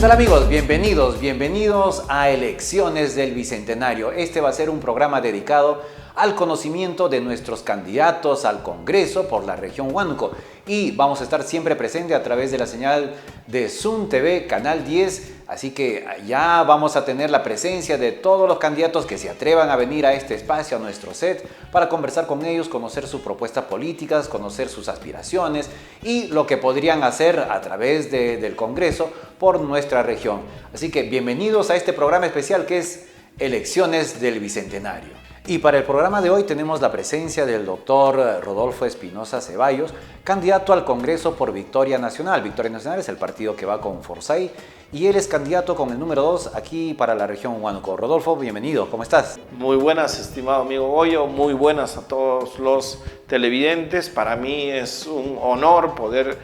tal amigos? Bienvenidos a Elecciones del Bicentenario. Este va a ser un programa dedicado al conocimiento de nuestros candidatos al Congreso por la región Huánuco. Y vamos a estar siempre presente a través de la señal de Zoom TV, Canal 10. Así que ya vamos a tener la presencia de todos los candidatos que se atrevan a venir a este espacio, a nuestro set, para conversar con ellos, conocer sus propuestas políticas, conocer sus aspiraciones y lo que podrían hacer a través del Congreso por nuestra región. Así que bienvenidos a este programa especial que es Elecciones del Bicentenario. Y para el programa de hoy tenemos la presencia del doctor Rodolfo Espinosa Ceballos, candidato al Congreso por Victoria Nacional. Victoria Nacional es el partido que va con Forsyth y él es candidato con el número 2 aquí para la región Huánuco. Rodolfo, bienvenido, ¿cómo estás? Muy buenas, estimado amigo Goyo, muy buenas a todos los televidentes. Para mí es un honor poder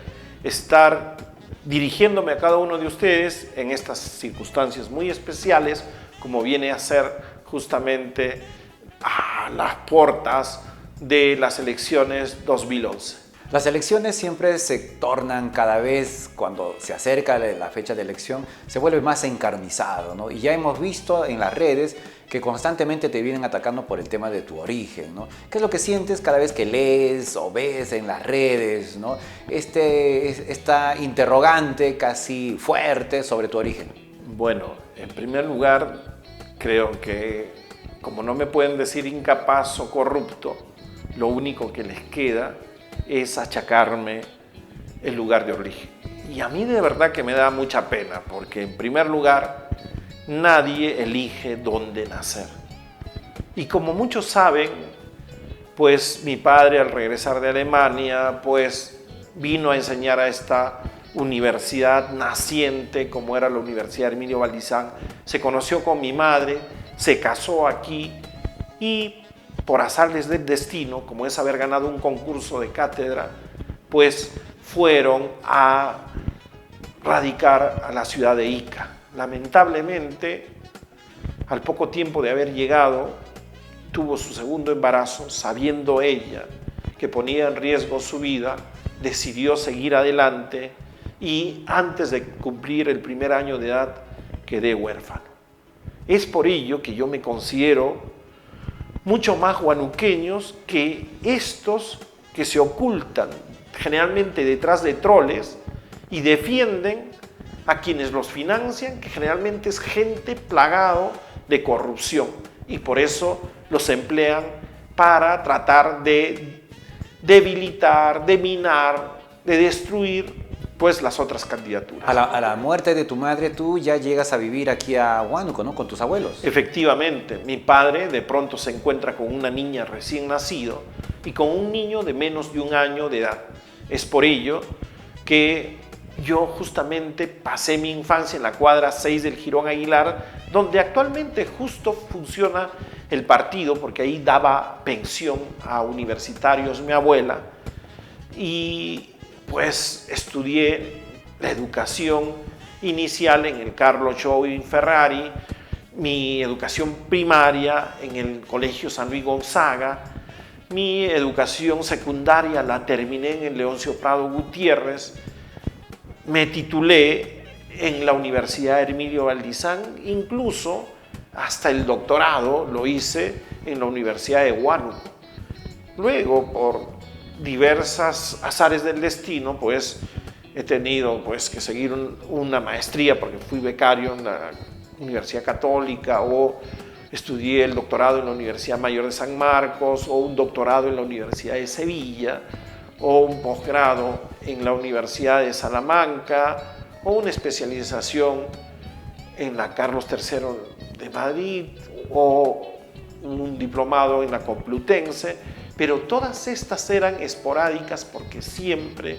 estar dirigiéndome a cada uno de ustedes en estas circunstancias muy especiales, como viene a ser justamente a las puertas de las elecciones 2011. Las elecciones siempre se tornan cada vez, cuando se acerca la fecha de elección, se vuelve más encarnizado, ¿no? Y ya hemos visto en las redes que constantemente te vienen atacando por el tema de tu origen, ¿no? ¿Qué es lo que sientes cada vez que lees o ves en las redes, ¿no? Esta interrogante casi fuerte sobre tu origen. Bueno, en primer lugar, creo que como no me pueden decir incapaz o corrupto, lo único que les queda es achacarme el lugar de origen. Y a mí de verdad que me da mucha pena, porque en primer lugar, nadie elige dónde nacer. Y como muchos saben, pues mi padre al regresar de Alemania, pues vino a enseñar a esta universidad naciente, como era la Universidad Herminio Valdizán, se conoció con mi madre, se casó aquí y por azares del destino, como es haber ganado un concurso de cátedra, pues fueron a radicar a la ciudad de Ica. Lamentablemente, al poco tiempo de haber llegado, tuvo su segundo embarazo, sabiendo ella que ponía en riesgo su vida, decidió seguir adelante y antes de cumplir el primer año de edad quedé huérfano. Es por ello que yo me considero mucho más huanuqueños que estos que se ocultan generalmente detrás de troles y defienden a quienes los financian, que generalmente es gente plagado de corrupción y por eso los emplean para tratar de debilitar, de minar, de destruir pues las otras candidaturas. A la muerte de tu madre, tú ya llegas a vivir aquí a Huánuco, ¿no? Con tus abuelos. Efectivamente, mi padre de pronto se encuentra con una niña recién nacido y con un niño de menos de un año de edad. Es por ello que yo justamente pasé mi infancia en la cuadra 6 del Jirón Aguilar, donde actualmente justo funciona el partido, porque ahí daba pensión a universitarios mi abuela, y pues estudié la educación inicial en el Carlo Join Ferrari, mi educación primaria en el Colegio San Luis Gonzaga, mi educación secundaria la terminé en el Leoncio Prado Gutiérrez, me titulé en la Universidad Herminio Valdizán, incluso hasta el doctorado lo hice en la Universidad de Huánuco. Luego, por diversas azares del destino, pues he tenido pues que seguir una maestría porque fui becario en la Universidad Católica, o estudié el doctorado en la Universidad Mayor de San Marcos, o un doctorado en la Universidad de Sevilla, o un posgrado en la Universidad de Salamanca, o una especialización en la Carlos III de Madrid, o un diplomado en la Complutense. Pero todas estas eran esporádicas porque siempre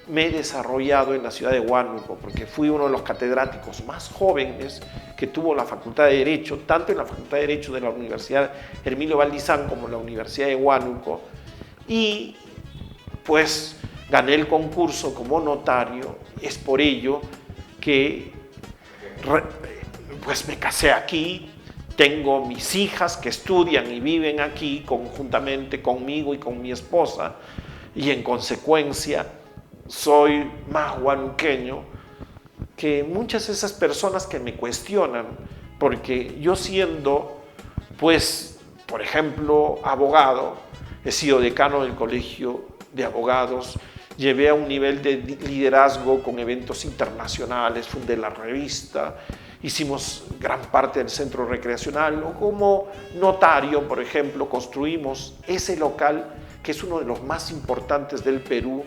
me he desarrollado en la ciudad de Huánuco, porque fui uno de los catedráticos más jóvenes que tuvo la Facultad de Derecho, tanto en la Facultad de Derecho de la Universidad Herminio Valdizán como en la Universidad de Huánuco, y pues gané el concurso como notario. Es por ello que pues me casé aquí. Tengo mis hijas que estudian y viven aquí conjuntamente conmigo y con mi esposa, y en consecuencia soy más huanuqueño que muchas de esas personas que me cuestionan, porque yo siendo, pues, por ejemplo, abogado, he sido decano del Colegio de Abogados, llevé a un nivel de liderazgo con eventos internacionales, fundé la revista, hicimos gran parte del centro recreacional, o como notario, por ejemplo, construimos ese local que es uno de los más importantes del Perú,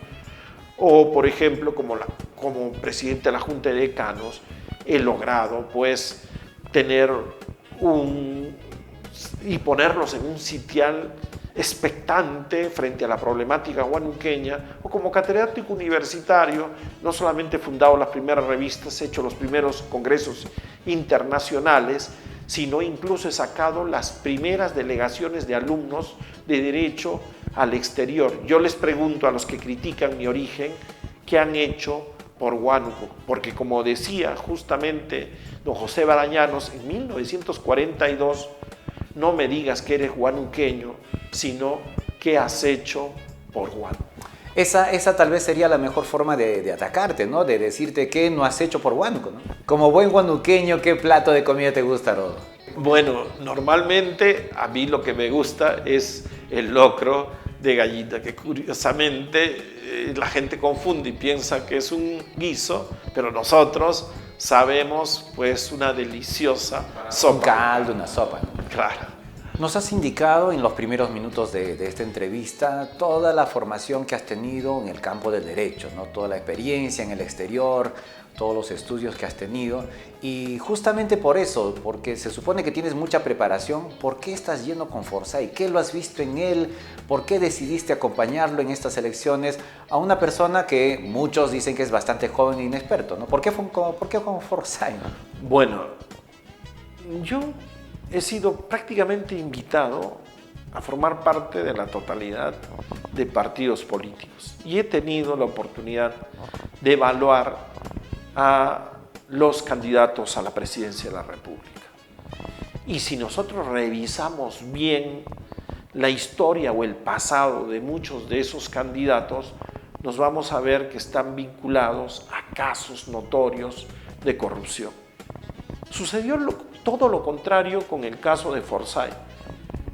o por ejemplo, como presidente de la Junta de Decanos, he logrado pues tener y ponerlos en un sitial expectante frente a la problemática huanuqueña, o como catedrático universitario, no solamente he fundado las primeras revistas, he hecho los primeros congresos internacionales, sino incluso he sacado las primeras delegaciones de alumnos de Derecho al exterior. Yo les pregunto a los que critican mi origen, ¿qué han hecho por Huánuco? Porque como decía justamente don José Barañanos en 1942, no me digas que eres huanuqueño, sino qué has hecho por Huánuco. Esa tal vez sería la mejor forma de atacarte, ¿no? De decirte qué no has hecho por Huánuco, ¿no? Como buen huanuqueño, ¿qué plato de comida te gusta, Rodo? Bueno, normalmente a mí lo que me gusta es el locro de gallina, que curiosamente la gente confunde y piensa que es un guiso, pero nosotros sabemos pues una deliciosa sopa. Un caldo, una sopa, ¿no? Claro. Nos has indicado en los primeros minutos de esta entrevista toda la formación que has tenido en el campo del derecho, ¿no? Toda la experiencia en el exterior, todos los estudios que has tenido, y justamente por eso, porque se supone que tienes mucha preparación, ¿por qué estás yendo con Forsyth? ¿Qué lo has visto en él? ¿Por qué decidiste acompañarlo en estas elecciones a una persona que muchos dicen que es bastante joven e inexperto, ¿no? ¿Por qué con Forsyth? Bueno, yo he sido prácticamente invitado a formar parte de la totalidad de partidos políticos y he tenido la oportunidad de evaluar a los candidatos a la presidencia de la República. Y si nosotros revisamos bien la historia o el pasado de muchos de esos candidatos, nos vamos a ver que están vinculados a casos notorios de corrupción. Sucedió todo lo contrario con el caso de Forsyth,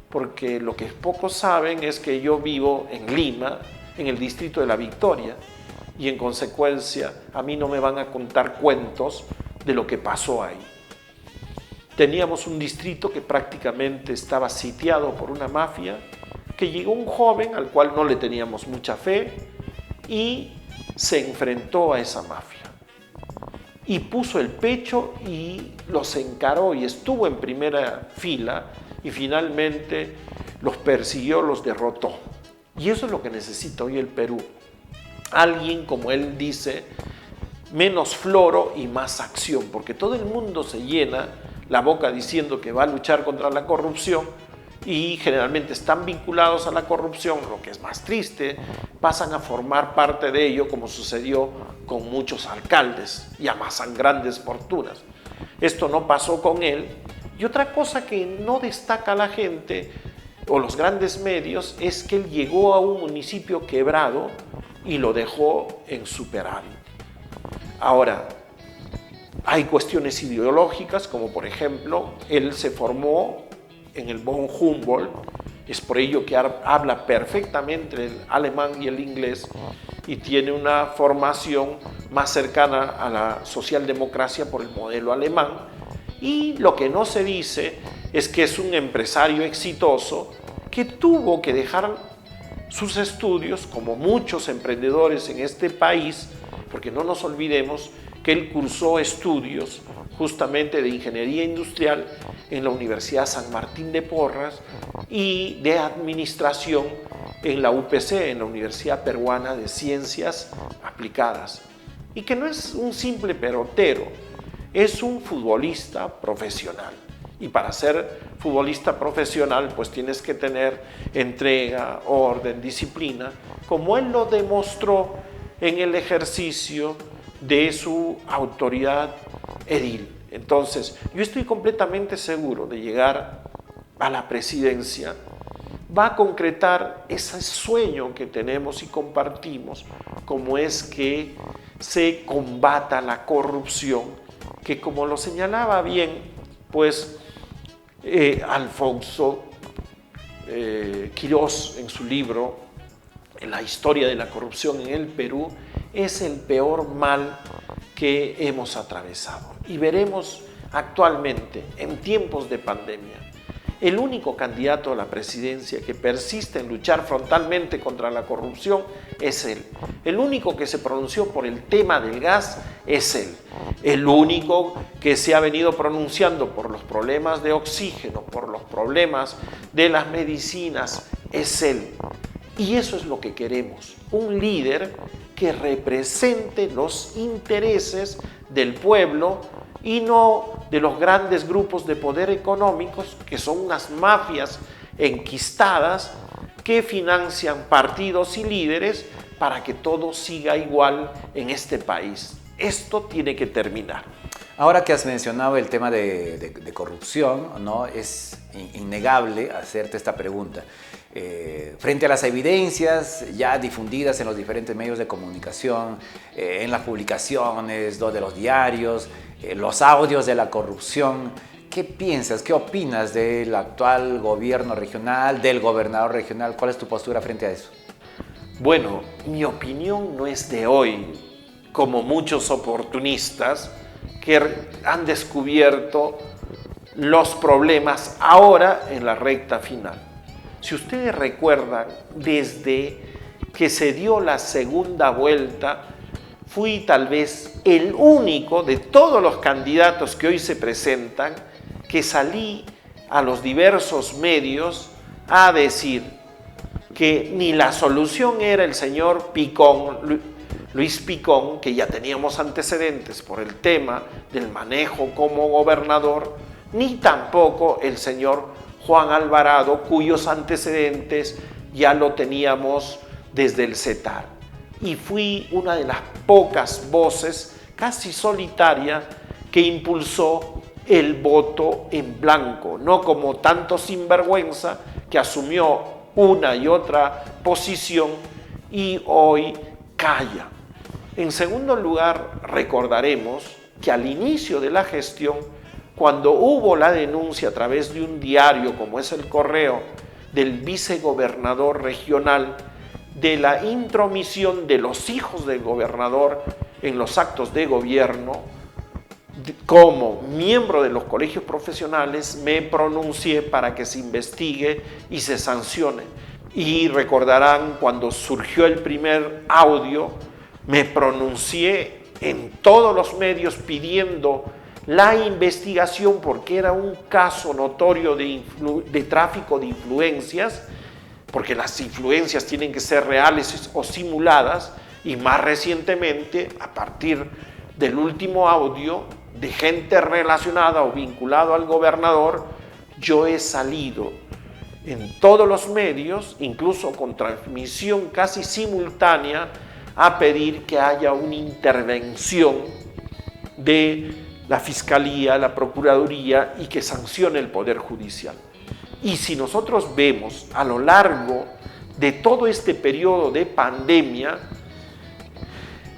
porque lo que pocos saben es que yo vivo en Lima, en el distrito de La Victoria, y en consecuencia a mí no me van a contar cuentos de lo que pasó ahí. Teníamos un distrito que prácticamente estaba sitiado por una mafia, que llegó un joven al cual no le teníamos mucha fe y se enfrentó a esa mafia. Y puso el pecho y los encaró y estuvo en primera fila y finalmente los persiguió, los derrotó. Y eso es lo que necesita hoy el Perú. Alguien, como él dice, menos floro y más acción, porque todo el mundo se llena la boca diciendo que va a luchar contra la corrupción y generalmente están vinculados a la corrupción, lo que es más triste, pasan a formar parte de ello, como sucedió con muchos alcaldes y amasan grandes fortunas. Esto no pasó con él. Y otra cosa que no destaca la gente o los grandes medios es que él llegó a un municipio quebrado y lo dejó en superávit. Ahora, hay cuestiones ideológicas, como por ejemplo, él se formó en el von Humboldt, es por ello que habla perfectamente el alemán y el inglés y tiene una formación más cercana a la socialdemocracia por el modelo alemán. Y lo que no se dice es que es un empresario exitoso que tuvo que dejar sus estudios, como muchos emprendedores en este país, porque no nos olvidemos que él cursó estudios justamente de ingeniería industrial en la Universidad San Martín de Porras y de administración en la UPC, en la Universidad Peruana de Ciencias Aplicadas, y que no es un simple pelotero, es un futbolista profesional. Y para ser futbolista profesional, pues tienes que tener entrega, orden, disciplina, como él lo demostró en el ejercicio de su autoridad edil. Entonces, yo estoy completamente seguro de llegar a la presidencia va a concretar ese sueño que tenemos y compartimos, como es que se combata la corrupción, que como lo señalaba bien, pues Alfonso Quirós en su libro La historia de la corrupción en el Perú, es el peor mal que hemos atravesado. Y veremos actualmente, en tiempos de pandemia, el único candidato a la presidencia que persiste en luchar frontalmente contra la corrupción es él. El único que se pronunció por el tema del gas es él. El único que se ha venido pronunciando por los problemas de oxígeno, por los problemas de las medicinas, es él. Y eso es lo que queremos, un líder que represente los intereses del pueblo y no de los grandes grupos de poder económicos, que son unas mafias enquistadas que financian partidos y líderes para que todo siga igual en este país. Esto tiene que terminar. Ahora que has mencionado el tema de corrupción, ¿no? Es innegable hacerte esta pregunta. Frente a las evidencias ya difundidas en los diferentes medios de comunicación, en las publicaciones, ¿no?, de los diarios, los audios de la corrupción, ¿qué piensas, qué opinas del actual gobierno regional, del gobernador regional? ¿Cuál es tu postura frente a eso? Bueno, mi opinión no es de hoy, como muchos oportunistas que han descubierto los problemas ahora en la recta final. Si ustedes recuerdan, desde que se dio la segunda vuelta, fui tal vez el único de todos los candidatos que hoy se presentan que salí a los diversos medios a decir que ni la solución era el señor Picón, Luis Picón, que ya teníamos antecedentes por el tema del manejo como gobernador, ni tampoco el señor Juan Alvarado, cuyos antecedentes ya lo teníamos desde el CETAR. Y fui una de las pocas voces, casi solitaria, que impulsó el voto en blanco, no como tanto sinvergüenza que asumió una y otra posición y hoy calla. En segundo lugar, recordaremos que al inicio de la gestión, cuando hubo la denuncia a través de un diario como es El Correo del vicegobernador regional de la intromisión de los hijos del gobernador en los actos de gobierno, como miembro de los colegios profesionales me pronuncié para que se investigue y se sancione. Y recordarán, cuando surgió el primer audio, me pronuncié en todos los medios pidiendo la investigación porque era un caso notorio de tráfico de influencias, porque las influencias tienen que ser reales o simuladas, y más recientemente, a partir del último audio, de gente relacionada o vinculada al gobernador, yo he salido en todos los medios, incluso con transmisión casi simultánea, a pedir que haya una intervención de la Fiscalía, la Procuraduría y que sancione el Poder Judicial. Y si nosotros vemos a lo largo de todo este periodo de pandemia,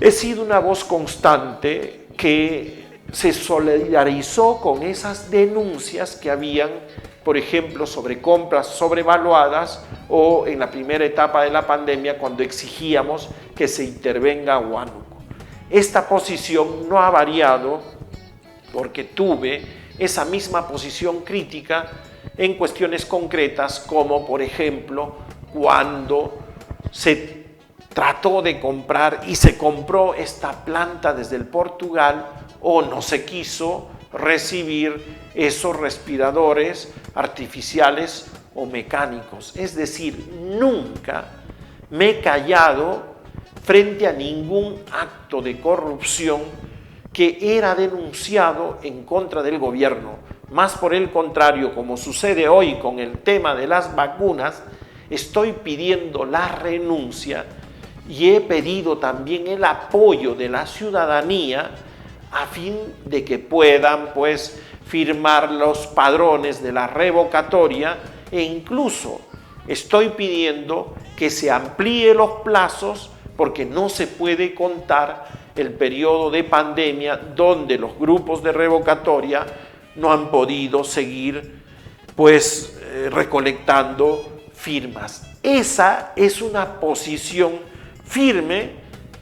he sido una voz constante que se solidarizó con esas denuncias que habían, por ejemplo, sobre compras sobrevaluadas o en la primera etapa de la pandemia cuando exigíamos que se intervenga Huánuco. Esta posición no ha variado porque tuve esa misma posición crítica en cuestiones concretas como, por ejemplo, cuando se trató de comprar y se compró esta planta desde el Portugal o no se quiso recibir esos respiradores artificiales o mecánicos. Es decir, nunca me he callado frente a ningún acto de corrupción que era denunciado en contra del gobierno. Más por el contrario, como sucede hoy con el tema de las vacunas, estoy pidiendo la renuncia y he pedido también el apoyo de la ciudadanía a fin de que puedan, pues, firmar los padrones de la revocatoria e incluso estoy pidiendo que se amplíe los plazos porque no se puede contar el periodo de pandemia donde los grupos de revocatoria no han podido seguir recolectando firmas. Esa es una posición firme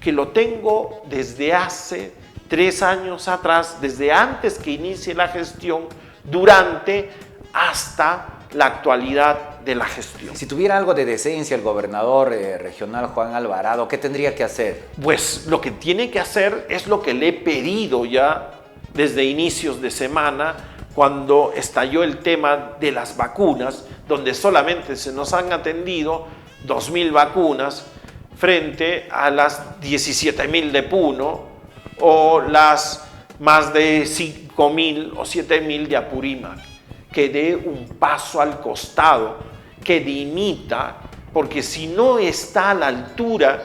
que lo tengo desde hace 3 años atrás, desde antes que inicie la gestión, durante, hasta la actualidad de la gestión. Si tuviera algo de decencia el gobernador regional Juan Alvarado, ¿qué tendría que hacer? Pues lo que tiene que hacer es lo que le he pedido ya desde inicios de semana, cuando estalló el tema de las vacunas, donde solamente se nos han atendido 2.000 vacunas frente a las 17.000 de Puno o las más de 5.000 o 7.000 de Apurímac. Que dé un paso al costado, que dimita, porque si no está a la altura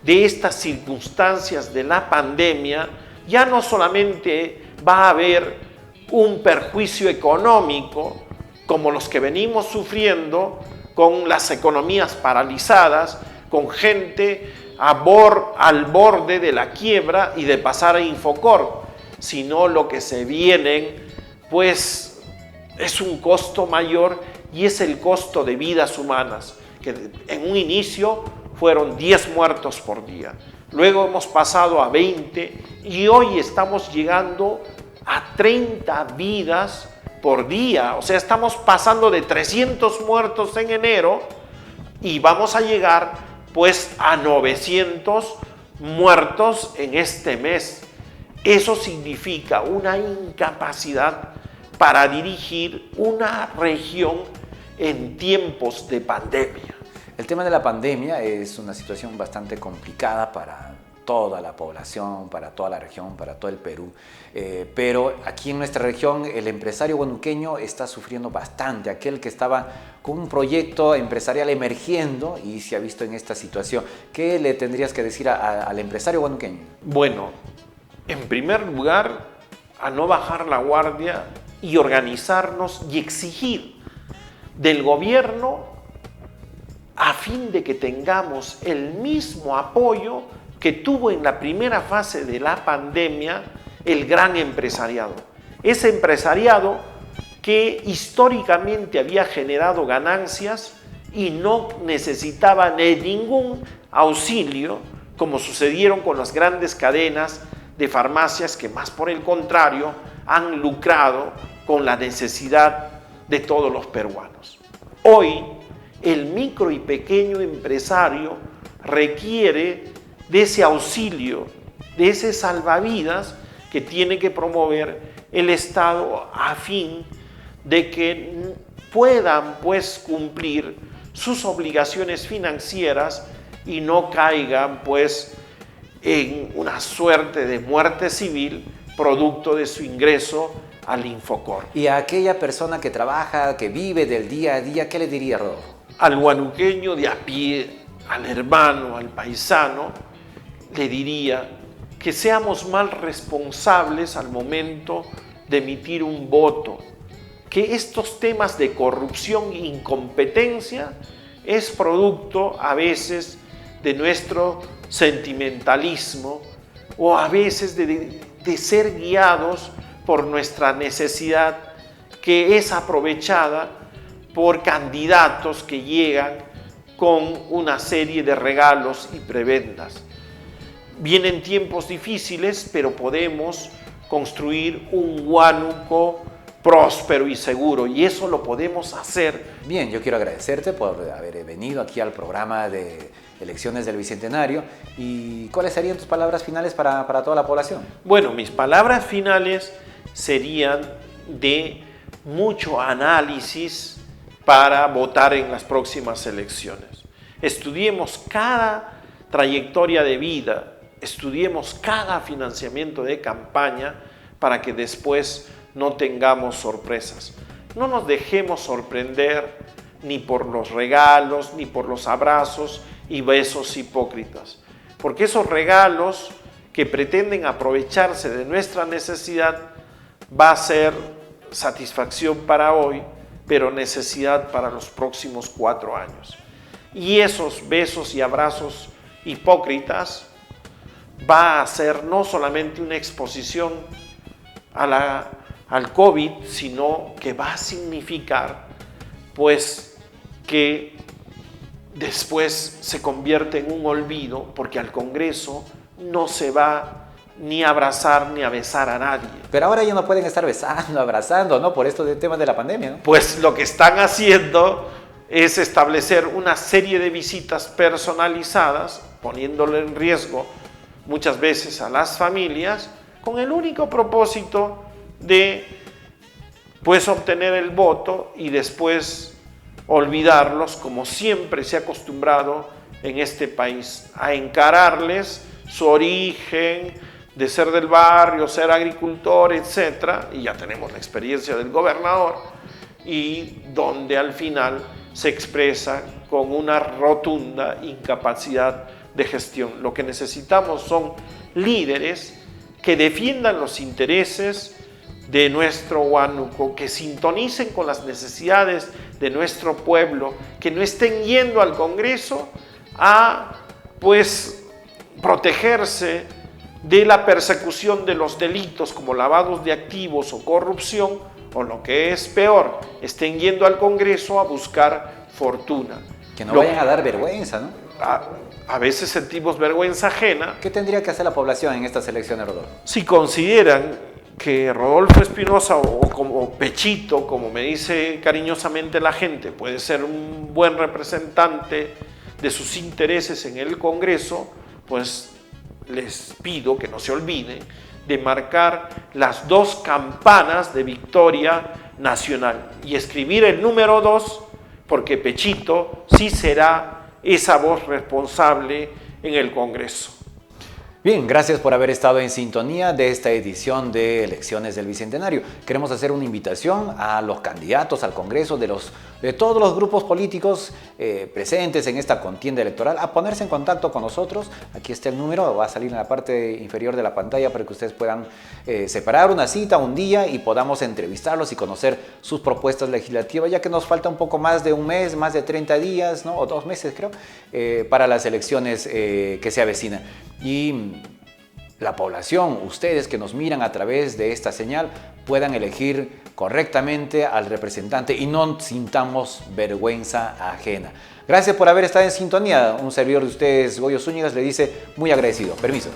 de estas circunstancias de la pandemia, ya no solamente va a haber un perjuicio económico como los que venimos sufriendo con las economías paralizadas, con gente al borde de la quiebra y de pasar a Infocor, sino lo que se vienen, pues es un costo mayor y es el costo de vidas humanas, que en un inicio fueron 10 muertos por día, luego hemos pasado a 20 y hoy estamos llegando a 30 vidas por día, o sea, estamos pasando de 300 muertos en enero y vamos a llegar pues a 900 muertos en este mes. Eso significa una incapacidad para dirigir una región en tiempos de pandemia. El tema de la pandemia es una situación bastante complicada para toda la población, para toda la región, para todo el Perú. Pero aquí en nuestra región el empresario huanuqueño está sufriendo bastante. Aquel que estaba con un proyecto empresarial emergiendo y se ha visto en esta situación. ¿Qué le tendrías que decir al empresario huanuqueño? Bueno, en primer lugar, a no bajar la guardia y organizarnos y exigir del gobierno a fin de que tengamos el mismo apoyo que tuvo en la primera fase de la pandemia el gran empresariado. Ese empresariado que históricamente había generado ganancias y no necesitaba de ningún auxilio, como sucedieron con las grandes cadenas de farmacias que más por el contrario han lucrado con la necesidad de todos los peruanos. Hoy, el micro y pequeño empresario requiere de ese auxilio, de ese salvavidas que tiene que promover el Estado a fin de que puedan pues cumplir sus obligaciones financieras y no caigan pues en una suerte de muerte civil producto de su ingreso al Infocor. Y a aquella persona que trabaja, que vive del día a día, ¿qué le diría, Rodolfo? Al huanuqueño de a pie, al hermano, al paisano, le diría que seamos más responsables al momento de emitir un voto, que estos temas de corrupción e incompetencia es producto a veces de nuestro sentimentalismo o a veces de ser guiados por nuestra necesidad que es aprovechada por candidatos que llegan con una serie de regalos y prebendas. Vienen tiempos difíciles, pero podemos construir un Huánuco próspero y seguro, y eso lo podemos hacer. Bien, yo quiero agradecerte por haber venido aquí al programa de Elecciones del Bicentenario. ¿Y cuáles serían tus palabras finales para toda la población? Bueno, mis palabras finales serían de mucho análisis para votar en las próximas elecciones. Estudiemos cada trayectoria de vida, estudiemos cada financiamiento de campaña para que después no tengamos sorpresas. No nos dejemos sorprender ni por los regalos, ni por los abrazos y besos hipócritas, porque esos regalos que pretenden aprovecharse de nuestra necesidad va a ser satisfacción para hoy, pero necesidad para los próximos 4 años. Y esos besos y abrazos hipócritas va a ser no solamente una exposición al COVID, sino que va a significar pues que después se convierte en un olvido, porque al Congreso no se va ni a abrazar ni a besar a nadie. Pero ahora ya no pueden estar besando, abrazando, ¿no? Por esto del tema de la pandemia, ¿no? Pues lo que están haciendo es establecer una serie de visitas personalizadas, poniéndole en riesgo muchas veces a las familias, con el único propósito de pues obtener el voto y después olvidarlos, como siempre se ha acostumbrado en este país, a encararles su origen, de ser del barrio, ser agricultor, etc. Y ya tenemos la experiencia del gobernador, y donde al final se expresa con una rotunda incapacidad de gestión. Lo que necesitamos son líderes que defiendan los intereses de nuestro Huánuco, que sintonicen con las necesidades de nuestro pueblo, que no estén yendo al Congreso a pues protegerse de la persecución de los delitos como lavados de activos o corrupción, o lo que es peor, estén yendo al Congreso a buscar fortuna. Que no vayan a dar vergüenza, ¿no? A veces sentimos vergüenza ajena. ¿Qué tendría que hacer la población en estas elecciones, Rodolfo? Si consideran que Rodolfo Espinosa, o como Pechito, como me dice cariñosamente la gente, puede ser un buen representante de sus intereses en el Congreso, pues les pido que no se olviden de marcar las 2 campanas de victoria nacional y escribir el número 2, porque Pechito sí será esa voz responsable en el Congreso. Bien, gracias por haber estado en sintonía de esta edición de Elecciones del Bicentenario. Queremos hacer una invitación a los candidatos al Congreso de todos los grupos políticos presentes en esta contienda electoral a ponerse en contacto con nosotros. Aquí está el número, va a salir en la parte inferior de la pantalla para que ustedes puedan separar una cita, un día, y podamos entrevistarlos y conocer sus propuestas legislativas, ya que nos falta un poco más de un mes, más de 30 días, ¿no? O 2 meses creo, para las elecciones que se avecinan. Y la población, ustedes que nos miran a través de esta señal, puedan elegir correctamente al representante y no sintamos vergüenza ajena. Gracias por haber estado en sintonía. Un servidor de ustedes, Goyo Zúñiga, le dice muy agradecido. Permiso.